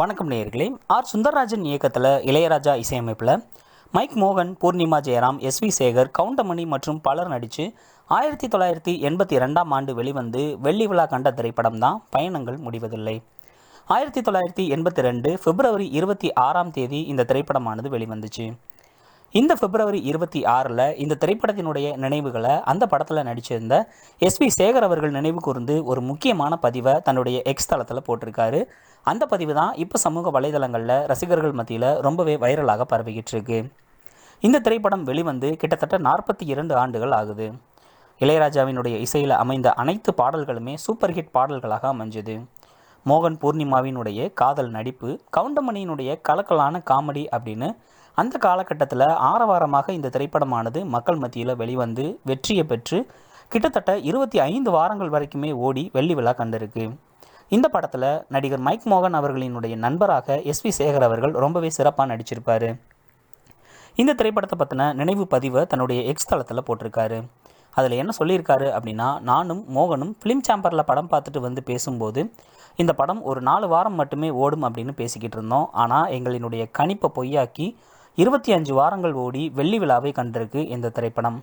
வணக்கம் நேயர்களே. சுந்தரராஜன் இயக்கத்தில் இளையராஜா இசையமைப்பில் மைக் மோகன், பூர்ணிமா ஜெயராம், எஸ்வி சேகர், கவுண்டமணி மற்றும் பலர் நடித்து 1982ஆம் ஆண்டு வெளிவந்து வெள்ளி விழா கண்ட திரைப்படம் தான் பயணங்கள் முடிவதில்லை. 1982 பிப்ரவரி 26ஆம் தேதி இந்த திரைப்படமானது வெளிவந்துச்சு. இந்த பிப்ரவரி 26 இந்த திரைப்படத்தினுடைய நினைவுகளை அந்த படத்தில் நடிச்சிருந்த எஸ்வி சேகர் அவர்கள் நினைவு கூர்ந்து ஒரு முக்கியமான பதிவை தன்னுடைய எக்ஸ் தளத்தில் போட்டிருக்காரு. அந்த பதிவு தான் இப்போ சமூக வலைதளங்களில் ரசிகர்கள் மத்தியில் ரொம்பவே வைரலாக பரவிக்கிட்டு இருக்கு. இந்த திரைப்படம் வெளிவந்து கிட்டத்தட்ட 42 ஆண்டுகள் ஆகுது. இளையராஜாவினுடைய இசையில் அமைந்த அனைத்து பாடல்களுமே சூப்பர் ஹிட் பாடல்களாக அமைஞ்சது. மோகன், பூர்ணிமாவினுடைய காதல் நடிப்பு, கவுண்டமணியினுடைய கலக்கலான காமெடி அப்படின்னு அந்த காலகட்டத்தில் ஆரவாரமாக இந்த திரைப்படமானது மக்கள் மத்தியில் வெளிவந்து வெற்றியை பெற்று கிட்டத்தட்ட 25 வாரங்கள் வரைக்குமே ஓடி வெள்ளி விழா கண்டிருக்கு. இந்த படத்தில் நடிகர் மைக் மோகன் அவர்களினுடைய நண்பராக எஸ்வி சேகர் அவர்கள் ரொம்பவே சிறப்பாக நடிச்சிருப்பார். இந்த திரைப்படத்தை பற்றின நினைவு பதிவை தன்னுடைய எக்ஸ் தளத்தில் போட்டிருக்காரு. அதில் என்ன சொல்லியிருக்காரு அப்படின்னா, நானும் மோகனும் ஃபிலிம் சேம்பரில் படம் பார்த்துட்டு வந்து பேசும்போது இந்த படம் ஒரு 4 வாரம் மட்டுமே ஓடும் அப்படின்னு பேசிக்கிட்டு இருந்தோம். ஆனால் எங்களினுடைய கணிப்பை பொய்யாக்கி 25 வாரங்கள் ஓடி வெள்ளி விழாவை கண்டிருக்கு இந்த திரைப்படம்.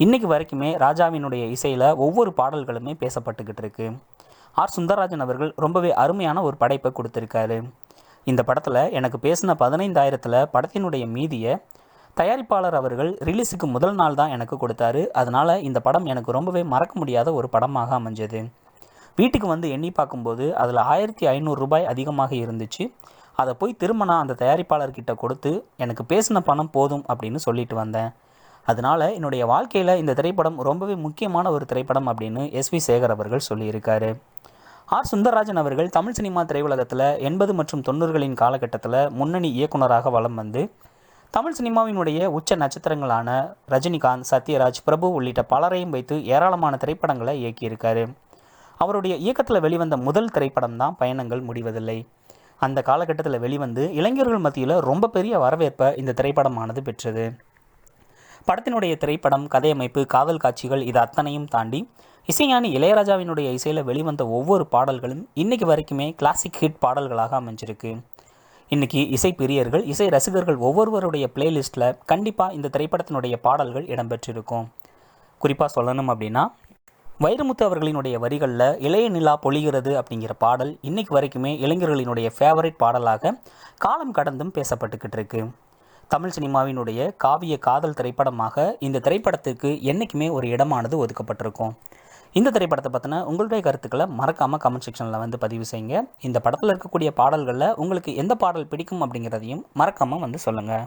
இன்றைக்கு வரைக்குமே ராஜாவினுடைய இசையில் ஒவ்வொரு பாடல்களுமே பேசப்பட்டுக்கிட்டு இருக்கு. சுந்தரராஜன் அவர்கள் ரொம்பவே அருமையான ஒரு படைப்பை கொடுத்துருக்காரு. இந்த படத்தில் எனக்கு பேசின 15,000ல் படத்தினுடைய மீதியை தயாரிப்பாளர் அவர்கள் ரிலீஸுக்கு முதல் நாள் தான் எனக்கு கொடுத்தாரு. அதனால் இந்த படம் எனக்கு ரொம்பவே மறக்க முடியாத ஒரு படமாக அமைஞ்சது. வீட்டுக்கு வந்து எண்ணி பார்க்கும்போது அதில் 1,500 ரூபாய் அதிகமாக இருந்துச்சு. அதை போய் திரும்ப நான் அந்த தயாரிப்பாளர்கிட்ட கொடுத்து எனக்கு பேசின பணம் போதும் அப்படின்னு சொல்லிட்டு வந்தேன். அதனால் என்னுடைய வாழ்க்கையில் இந்த திரைப்படம் ரொம்பவே முக்கியமான ஒரு திரைப்படம் அப்படின்னு எஸ்வி சேகர் அவர்கள் சொல்லியிருக்காரு. சுந்தரராஜன் அவர்கள் தமிழ் சினிமா திரையுலகத்தில் 80 மற்றும் 90களின் காலகட்டத்தில் முன்னணி இயக்குனராக வலம் வந்து தமிழ் சினிமாவினுடைய உச்ச நட்சத்திரங்களான ரஜினிகாந்த், சத்யராஜ், பிரபு உள்ளிட்ட பலரையும் வைத்து ஏராளமான திரைப்படங்களை இயக்கியிருக்காரு. அவருடைய இயக்கத்தில் வெளிவந்த முதல் திரைப்படம் தான் பயணங்கள் முடிவதில்லை. அந்த காலகட்டத்தில் வெளிவந்து இளைஞர்கள் மத்தியில் ரொம்ப பெரிய வரவேற்பை இந்த திரைப்படமானது பெற்றது. படத்தினுடைய திரைப்படம், கதையமைப்பு, காதல் காட்சிகள் இது அத்தனையும் தாண்டி இசைஞானி இளையராஜாவினுடைய இசையில் வெளிவந்த ஒவ்வொரு பாடல்களும் இன்றைக்கு வரைக்குமே கிளாசிக் ஹிட் பாடல்களாக அமைஞ்சிருக்கு. இன்றைக்கி இசை பிரியர்கள், இசை ரசிகர்கள் ஒவ்வொருவருடைய பிளேலிஸ்ட்டில் கண்டிப்பாக இந்த திரைப்படத்தினுடைய பாடல்கள் இடம்பெற்றிருக்கும். குறிப்பாக சொல்லணும் அப்படின்னா, வைரமுத்து அவர்களினுடைய வரிகளில் இளைய நிலா பொழிகிறது அப்படிங்கிற பாடல் இன்றைக்கு வரைக்குமே இளைஞர்களினுடைய ஃபேவரட் பாடலாக காலம் கடந்தும் பேசப்பட்டுக்கிட்டு இருக்கு. தமிழ் சினிமாவினுடைய காவிய காதல் திரைப்படமாக இந்த திரைப்படத்துக்கு என்றைக்குமே ஒரு இடமானது ஒதுக்கப்பட்டிருக்கும். இந்த திரைப்படத்தை பற்றின உங்களுடைய கருத்துக்களை மறக்காமல் கமெண்ட் செக்ஷனில் வந்து பதிவு செய்யுங்க. இந்த படத்தில் இருக்கக்கூடிய பாடல்களில் உங்களுக்கு எந்த பாடல் பிடிக்கும் அப்படிங்கிறதையும் மறக்காமல் வந்து சொல்லுங்கள்.